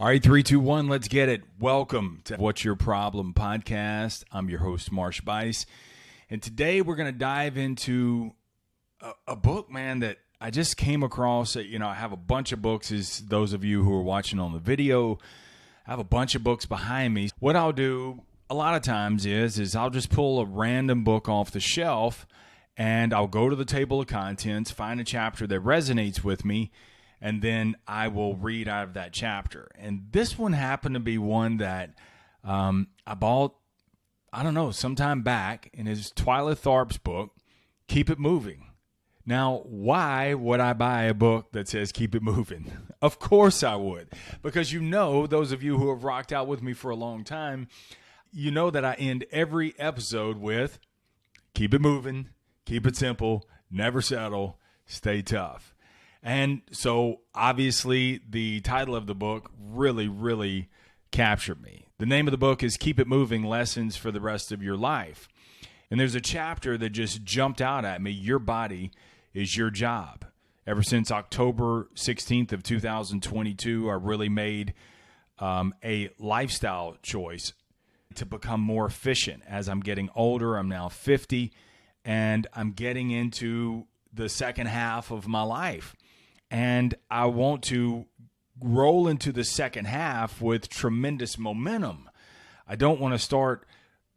All right, 3, 2, 1, let's get it. Welcome to What's Your Problem podcast. I'm your host, Marsh Bice. And today we're going to dive into a book, man, that I just came across. I have a bunch of books, as those of you who are watching on the video. I have a bunch of books behind me. What I'll do a lot of times is I'll just pull a random book off the shelf and I'll go to the table of contents, find a chapter that resonates with me, and then I will read out of that chapter. And this one happened to be one that I bought, sometime back, and it's Twyla Tharp's book, Keep It Moving. Now, why would I buy a book that says Keep It Moving? Of course I would. Because those of you who have rocked out with me for a long time, you know that I end every episode with keep it moving, keep it simple, never settle, stay tough. And so, obviously, the title of the book really, really captured me. The name of the book is Keep It Moving, Lessons for the Rest of Your Life. And there's a chapter that just jumped out at me. Your body is your job. Ever since October 16th of 2022, I really made a lifestyle choice to become more efficient. As I'm getting older, I'm now 50, and I'm getting into the second half of my life. And I want to roll into the second half with tremendous momentum. I don't want to start,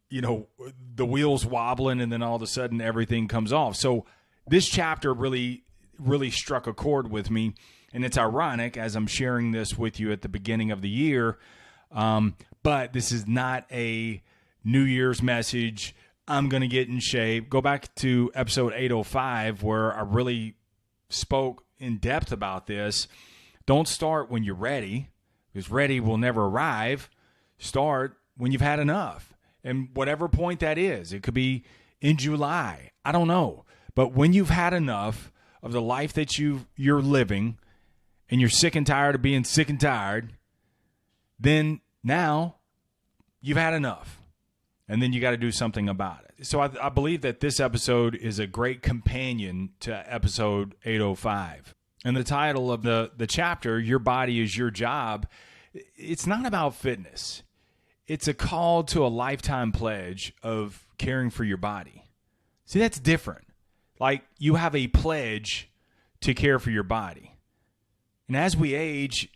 the wheels wobbling and then all of a sudden everything comes off. So this chapter really, really struck a chord with me. And it's ironic as I'm sharing this with you at the beginning of the year. But this is not a New Year's message. I'm going to get in shape. Go back to episode 805 where I really spoke in depth about this. Don't start when you're ready, because ready will never arrive. Start when you've had enough. And whatever point that is, it could be in July. I don't know. But when you've had enough of the life that you're living and you're sick and tired of being sick and tired, then now you've had enough. And then you got to do something about it. So I believe that this episode is a great companion to episode 805. And the title of the chapter, Your Body is Your Job, it's not about fitness. It's a call to a lifetime pledge of caring for your body. See, that's different. Like, you have a pledge to care for your body. And as we age,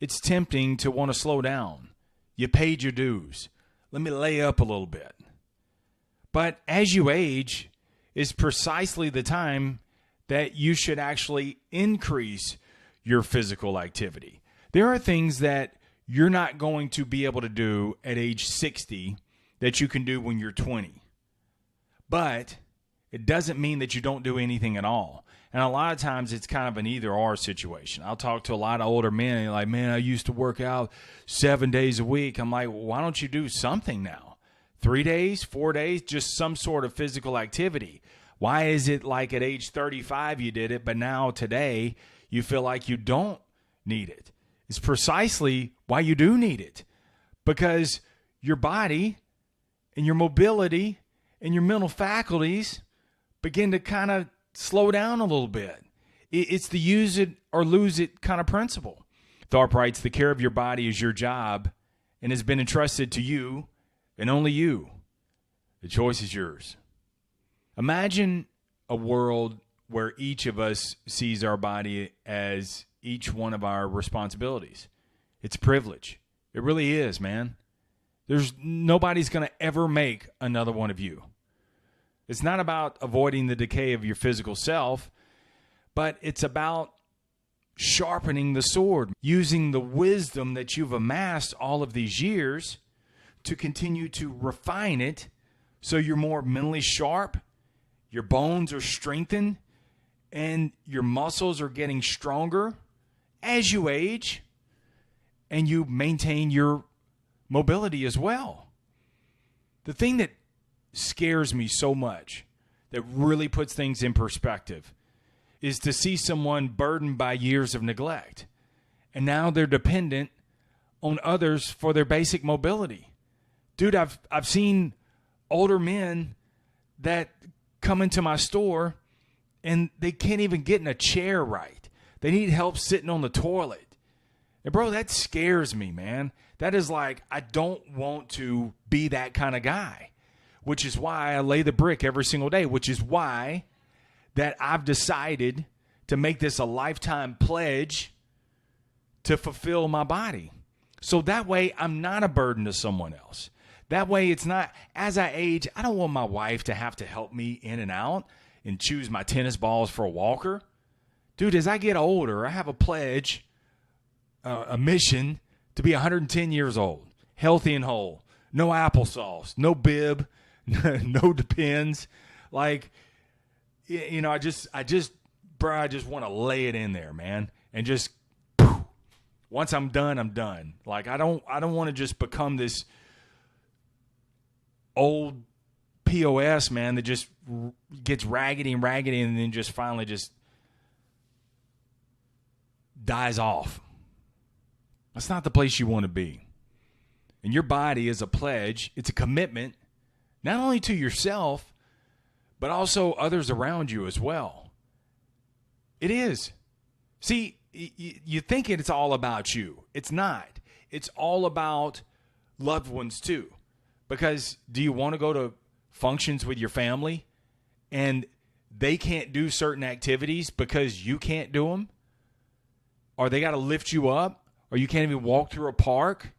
it's tempting to want to slow down. You paid your dues. Let me lay up a little bit. But as you age, is precisely the time that you should actually increase your physical activity. There are things that you're not going to be able to do at age 60 that you can do when you're 20. But it doesn't mean that you don't do anything at all. And a lot of times it's kind of an either-or situation. I'll talk to a lot of older men and they're like, man, I used to work out 7 days a week. I'm like, well, why don't you do something now? 3 days, 4 days, just some sort of physical activity. Why is it like at age 35 you did it, but now today you feel like you don't need it? It's precisely why you do need it. Because your body and your mobility and your mental faculties begin to kind of slow down a little bit. It's the use it or lose it kind of principle. Tharp writes, the care of your body is your job and has been entrusted to you and only you. The choice is yours. Imagine a world where each of us sees our body as each one of our responsibilities. It's a privilege. It really is, man. Nobody's going to ever make another one of you. It's not about avoiding the decay of your physical self, but it's about sharpening the sword, using the wisdom that you've amassed all of these years to continue to refine it so you're more mentally sharp, your bones are strengthened, and your muscles are getting stronger as you age, and you maintain your mobility as well. The thing that scares me so much, that really puts things in perspective, is to see someone burdened by years of neglect. And now they're dependent on others for their basic mobility. Dude, I've seen older men that come into my store and they can't even get in a chair right. They need help sitting on the toilet. And bro, that scares me, man. That is like, I don't want to be that kind of guy, which is why I lay the brick every single day, which is why that I've decided to make this a lifetime pledge to fulfill my body. So that way I'm not a burden to someone else. That way it's not, as I age, I don't want my wife to have to help me in and out and choose my tennis balls for a walker. Dude, as I get older, I have a pledge, a mission to be 110 years old, healthy and whole, no applesauce, no bib, no Depends. Like, you know, I just want to lay it in there, man. And just, once I'm done, I'm done. Like, I don't want to just become this old POS, man, that just gets raggedy and then just finally just dies off. That's not the place you want to be. And your body is a pledge. It's a commitment, not only to yourself, but also others around you as well. It is. See, you think it's all about you. It's not. It's all about loved ones too. Because do you want to go to functions with your family and they can't do certain activities because you can't do them? Or they got to lift you up? Or you can't even walk through a park?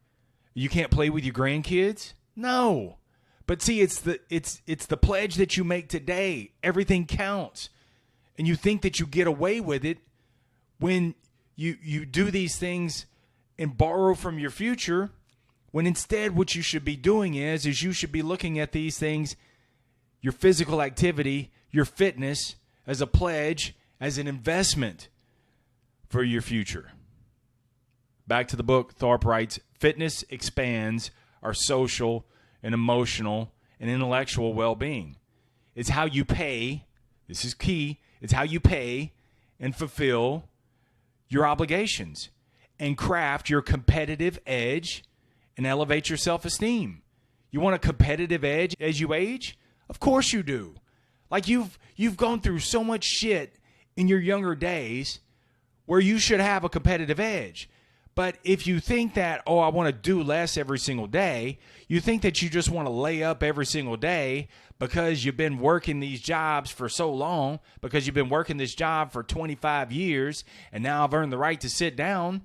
You can't play with your grandkids? No. But see, it's the pledge that you make today. Everything counts. And you think that you get away with it when you do these things and borrow from your future, when instead what you should be doing is you should be looking at these things, your physical activity, your fitness, as a pledge, as an investment for your future. Back to the book, Tharp writes, fitness expands our social and emotional and intellectual well-being. It's how you pay, this is key, it's how you pay and fulfill your obligations and craft your competitive edge and elevate your self-esteem. You want a competitive edge as you age? Of course you do. Like you've gone through so much shit in your younger days where you should have a competitive edge. But if you think that, oh, I want to do less every single day, you think that you just want to lay up every single day because you've been working these jobs for so long, because you've been working this job for 25 years, and now I've earned the right to sit down,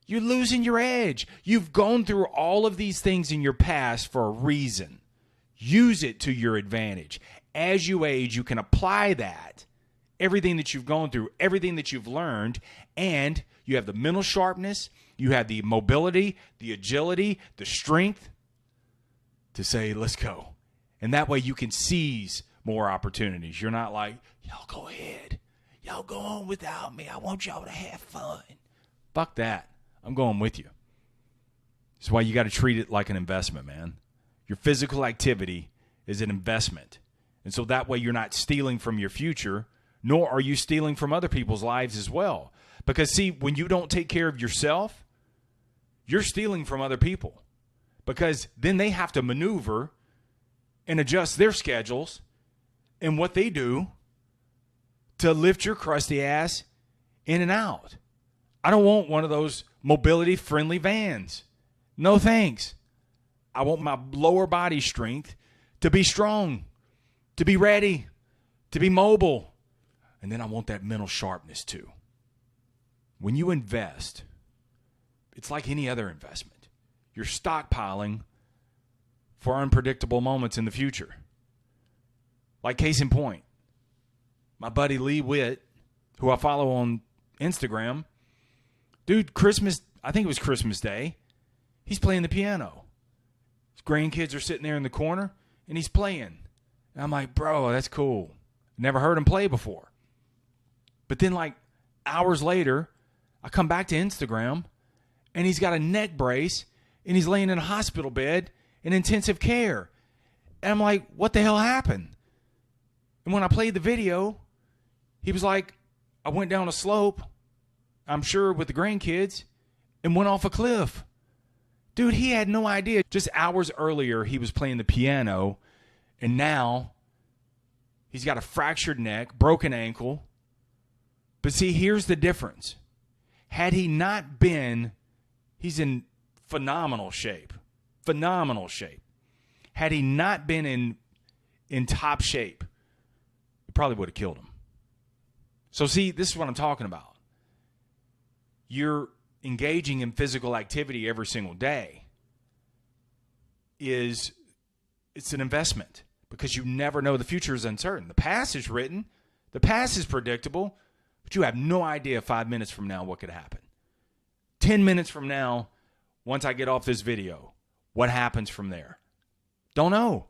you're losing your edge. You've gone through all of these things in your past for a reason. Use it to your advantage. As you age, you can apply that, everything that you've gone through, everything that you've learned, and you have the mental sharpness, you have the mobility, the agility, the strength to say, let's go. And that way you can seize more opportunities. You're not like, y'all go ahead. Y'all go on without me. I want y'all to have fun. Fuck that. I'm going with you. That's why you got to treat it like an investment, man. Your physical activity is an investment. And so that way you're not stealing from your future, nor are you stealing from other people's lives as well. Because, see, when you don't take care of yourself, you're stealing from other people. Because then they have to maneuver and adjust their schedules and what they do to lift your crusty ass in and out. I don't want one of those mobility-friendly vans. No thanks. I want my lower body strength to be strong, to be ready, to be mobile. And then I want that mental sharpness too. When you invest, it's like any other investment. You're stockpiling for unpredictable moments in the future. Like case in point, my buddy Lee Witt, who I follow on Instagram, dude, I think it was Christmas Day, he's playing the piano. His grandkids are sitting there in the corner, and he's playing. And I'm like, bro, that's cool. Never heard him play before. But then like hours later, I come back to Instagram, and he's got a neck brace, and he's laying in a hospital bed in intensive care. And I'm like, what the hell happened? And when I played the video, he was like, I went down a slope, I'm sure with the grandkids, and went off a cliff. Dude, he had no idea. Just hours earlier, he was playing the piano, and now he's got a fractured neck, broken ankle. But see, here's the difference. Had he not been He's in phenomenal shape. Phenomenal shape. Had he not been in top shape, it probably would have killed him. So see, this is what I'm talking about. You're engaging in physical activity every single day. It's an investment because you never know. The future is uncertain. The past is written. The past is predictable, but you have no idea 5 minutes from now what could happen. 10 minutes from now, once I get off this video, what happens from there? Don't know.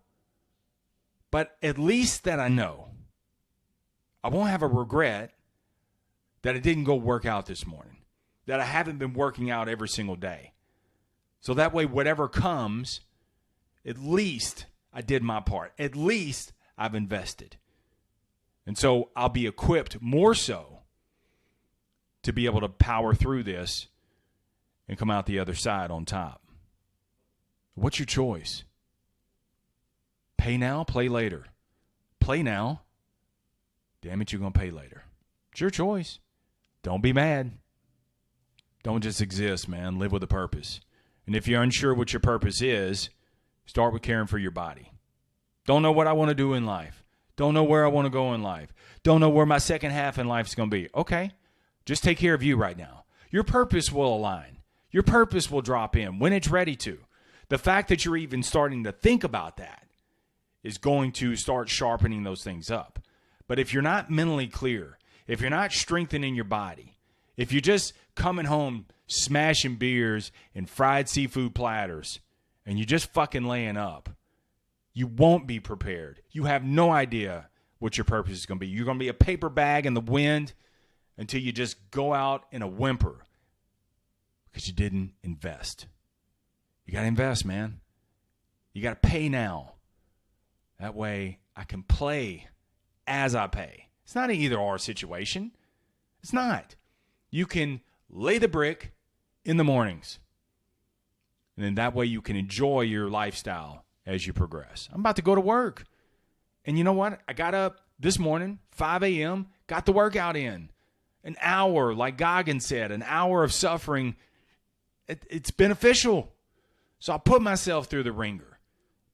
But at least that I know. I won't have a regret that I didn't go work out this morning, that I haven't been working out every single day. So that way, whatever comes, at least I did my part. At least I've invested. And so I'll be equipped more so to be able to power through this and come out the other side on top. What's your choice? Pay now, play later. Play now. Damn it, you're going to pay later. It's your choice. Don't be mad. Don't just exist, man. Live with a purpose. And if you're unsure what your purpose is, start with caring for your body. Don't know what I want to do in life. Don't know where I want to go in life. Don't know where my second half in life is going to be. Okay, just take care of you right now. Your purpose will align. Your purpose will drop in when it's ready to. The fact that you're even starting to think about that is going to start sharpening those things up. But if you're not mentally clear, if you're not strengthening your body, if you're just coming home smashing beers and fried seafood platters and you're just fucking laying up, you won't be prepared. You have no idea what your purpose is going to be. You're going to be a paper bag in the wind until you just go out in a whimper because you didn't invest. You got to invest, man. You got to pay now. That way I can play as I pay. It's not an either-or situation. It's not. You can lay the brick in the mornings. And then that way you can enjoy your lifestyle as you progress. I'm about to go to work. And you know what? I got up this morning, 5 a.m., got the workout in. An hour, like Goggins said, an hour of suffering. It's beneficial. So I put myself through the ringer.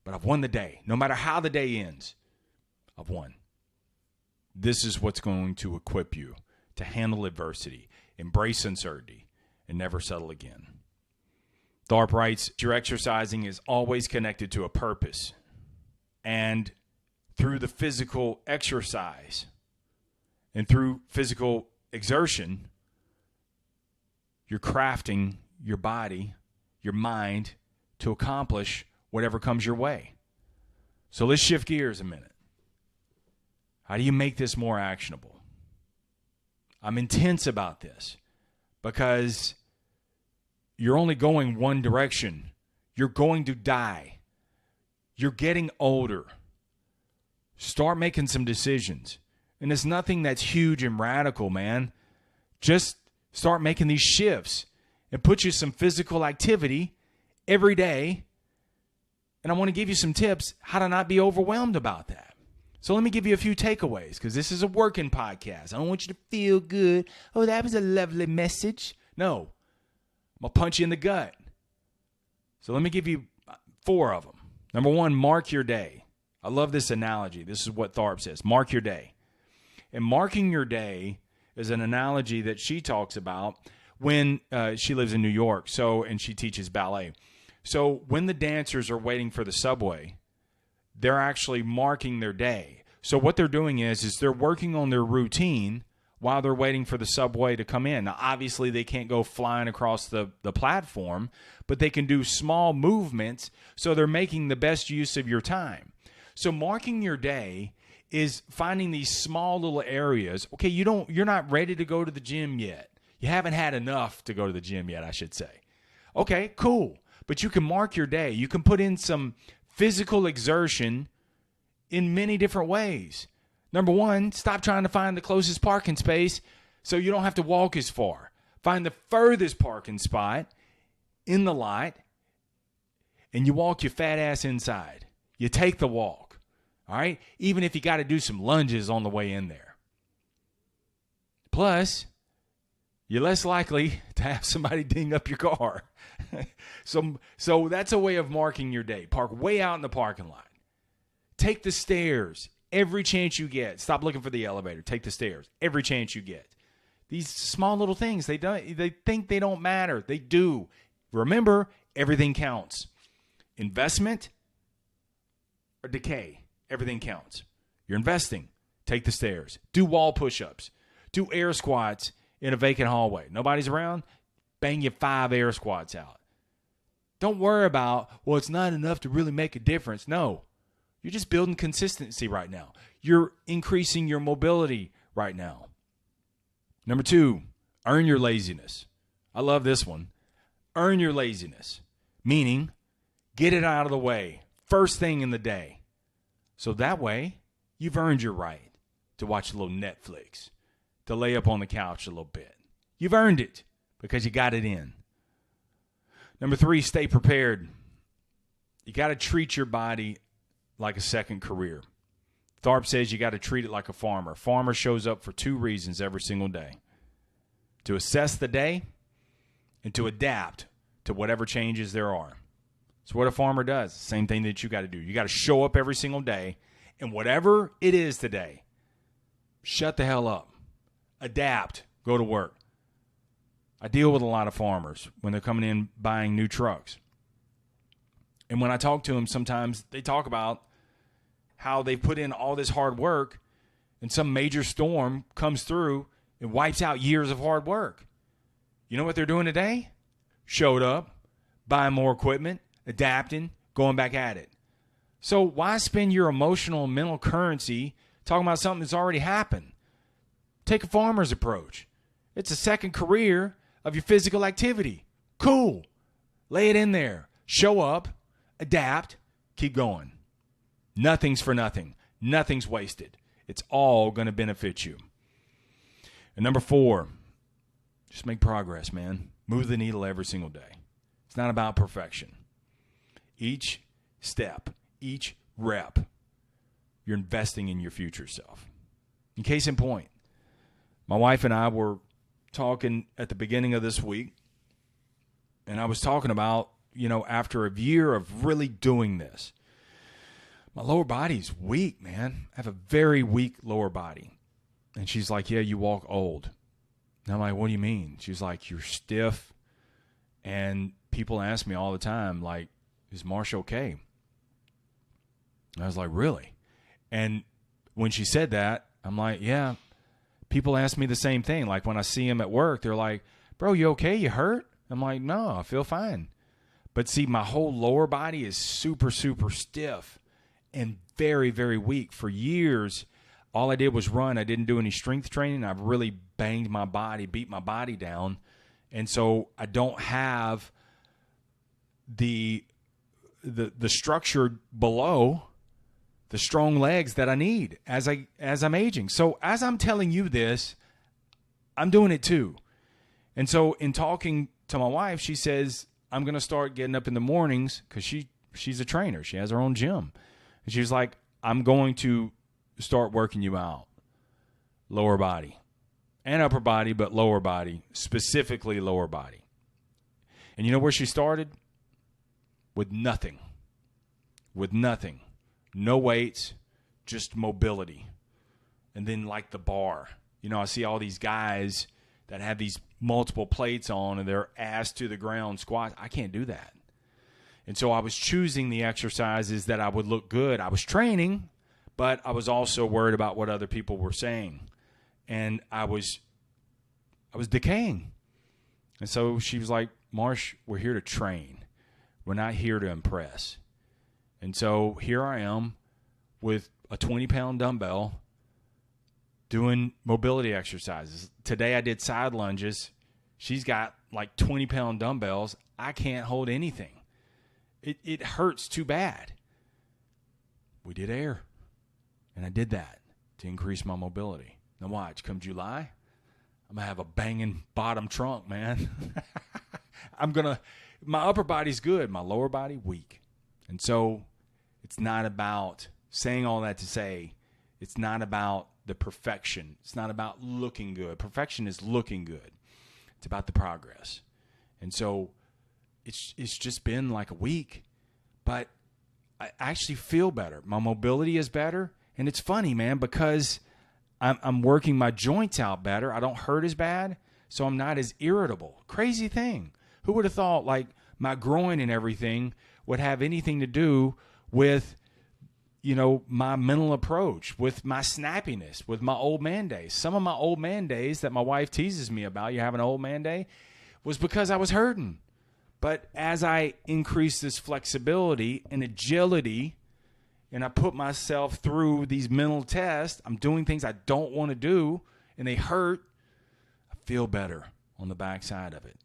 But I've won the day. No matter how the day ends, I've won. This is what's going to equip you to handle adversity, embrace uncertainty, and never settle again. Tharp writes, your exercising is always connected to a purpose. And through the physical exercise and through physical exertion, you're crafting your body, your mind, to accomplish whatever comes your way. So let's shift gears a minute. How do you make this more actionable? I'm intense about this because you're only going one direction. You're going to die. You're getting older. Start making some decisions. And it's nothing that's huge and radical, man. Just start making these shifts and put you some physical activity every day. And I want to give you some tips how to not be overwhelmed about that. So let me give you a few takeaways because this is a working podcast. I don't want you to feel good. Oh, that was a lovely message. No, I'm going to punch you in the gut. So let me give you 4 of them. Number 1, mark your day. I love this analogy. This is what Tharp says. Mark your day. And marking your day is an analogy that she talks about when she lives in New York. And she teaches ballet. So when the dancers are waiting for the subway, they're actually marking their day. So what they're doing is they're working on their routine while they're waiting for the subway to come in. Now, obviously, they can't go flying across the platform, but they can do small movements, so they're making the best use of your time. So marking your day is finding these small little areas. Okay, you're not ready to go to the gym yet. You haven't had enough to go to the gym yet, I should say. Okay, cool. But you can mark your day. You can put in some physical exertion in many different ways. Number 1, stop trying to find the closest parking space so you don't have to walk as far. Find the furthest parking spot in the lot, and you walk your fat ass inside. You take the walk, all right? Even if you got to do some lunges on the way in there. Plus, you're less likely to have somebody ding up your car. So that's a way of marking your day. Park way out in the parking lot. Take the stairs every chance you get. Stop looking for the elevator. Take the stairs every chance you get. These small little things, they think they don't matter. They do. Remember, everything counts. Investment or decay, everything counts. You're investing. Take the stairs. Do wall push-ups. Do air squats in a vacant hallway. Nobody's around? Bang you 5 air squats out. Don't worry about, well, it's not enough to really make a difference. No. You're just building consistency right now. You're increasing your mobility right now. Number 2, earn your laziness. I love this one. Earn your laziness, meaning get it out of the way first thing in the day. So that way, you've earned your right to watch a little Netflix, to lay up on the couch a little bit. You've earned it because you got it in. Number 3, stay prepared. You got to treat your body like a second career. Tharp says you got to treat it like a farmer. Farmer shows up for 2 reasons every single day: to assess the day and to adapt to whatever changes there are. It's what a farmer does. Same thing that you got to do. You got to show up every single day, and whatever it is today, shut the hell up. Adapt. Go to work. I deal with a lot of farmers when they're coming in buying new trucks. And when I talk to them, sometimes they talk about how they put in all this hard work and some major storm comes through and wipes out years of hard work. You know what they're doing today? Showed up, buying more equipment, adapting, going back at it. So why spend your emotional and mental currency talking about something that's already happened? Take a farmer's approach. It's a second career of your physical activity. Cool. Lay it in there. Show up, adapt, keep going. Nothing's for nothing. Nothing's wasted. It's all going to benefit you. And number 4, just make progress, man. Move the needle every single day. It's not about perfection. Each step, each rep, you're investing in your future self. In case in point, my wife and I were talking at the beginning of this week, and I was talking about, after a year of really doing this, my lower body's weak, man. I have a very weak lower body. And she's like, yeah, you walk old. And I'm like, what do you mean? She's like, you're stiff. And people ask me all the time, like, is Marsh okay? And I was like, really? And when she said that, I'm like, yeah. People ask me the same thing. Like when I see them at work, they're like, bro, you okay? You hurt? I'm like, no, I feel fine. But see, my whole lower body is super, super stiff and very, very weak. For years, all I did was run. I didn't do any strength training. I've really banged my body, beat my body down. And so I don't have the structure below the strong legs that I need as I'm aging. So as I'm telling you this, I'm doing it too. And so in talking to my wife, she says, I'm going to start getting up in the mornings because she's a trainer. She has her own gym. And she was like, I'm going to start working you out. Lower body and upper body, but lower body, specifically lower body. And you know where she started? With nothing. With nothing. No weights, just mobility. And then like the bar. I see all these guys that have these multiple plates on and they're ass to the ground squats. I can't do that. And so I was choosing the exercises that I would look good. I was training, but I was also worried about what other people were saying. And I was decaying. And so she was like, Marsh, we're here to train. We're not here to impress. And so here I am with a 20-pound dumbbell doing mobility exercises. Today I did side lunges. She's got like 20-pound dumbbells. I can't hold anything. It hurts too bad. We did air. And I did that to increase my mobility. Now watch, come July, I'm going to have a banging bottom trunk, man. My upper body's good. My lower body, weak. And so it's not about saying all that to say it's not about the perfection. It's not about looking good. Perfection is looking good. It's about the progress. And so it's just been like a week, but I actually feel better. My mobility is better. And it's funny, man, because I'm working my joints out better. I don't hurt as bad, so I'm not as irritable. Crazy thing. Who would have thought like my groin and everything would have anything to do with, my mental approach, with my snappiness, with my old man days. Some of my old man days that my wife teases me about, you have an old man day, was because I was hurting. But as I increase this flexibility and agility, and I put myself through these mental tests, I'm doing things I don't want to do, and they hurt, I feel better on the backside of it.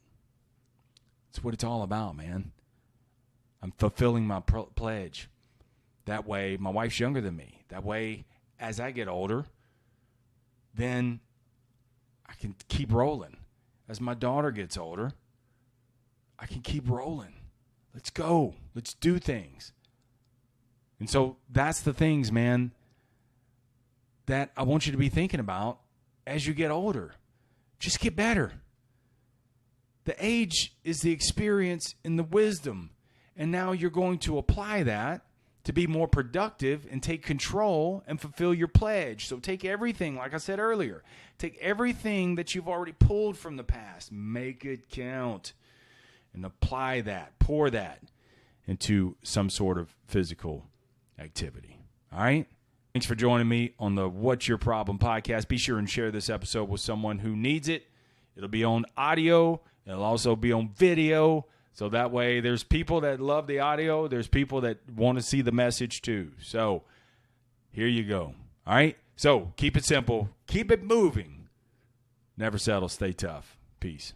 That's what it's all about, man. I'm fulfilling my pledge. That way, my wife's younger than me. That way, as I get older, then I can keep rolling. As my daughter gets older, I can keep rolling. Let's go. Let's do things. And so that's the things, man, that I want you to be thinking about as you get older. Just get better. The age is the experience and the wisdom. And now you're going to apply that to be more productive and take control and fulfill your pledge. So take everything, like I said earlier, take everything that you've already pulled from the past, make it count, and apply that, pour that into some sort of physical activity. All right? Thanks for joining me on the What's Your Problem podcast. Be sure and share this episode with someone who needs it. It'll be on audio. It'll also be on video. So that way there's people that love the audio. There's people that want to see the message too. So here you go. All right? So keep it simple. Keep it moving. Never settle. Stay tough. Peace.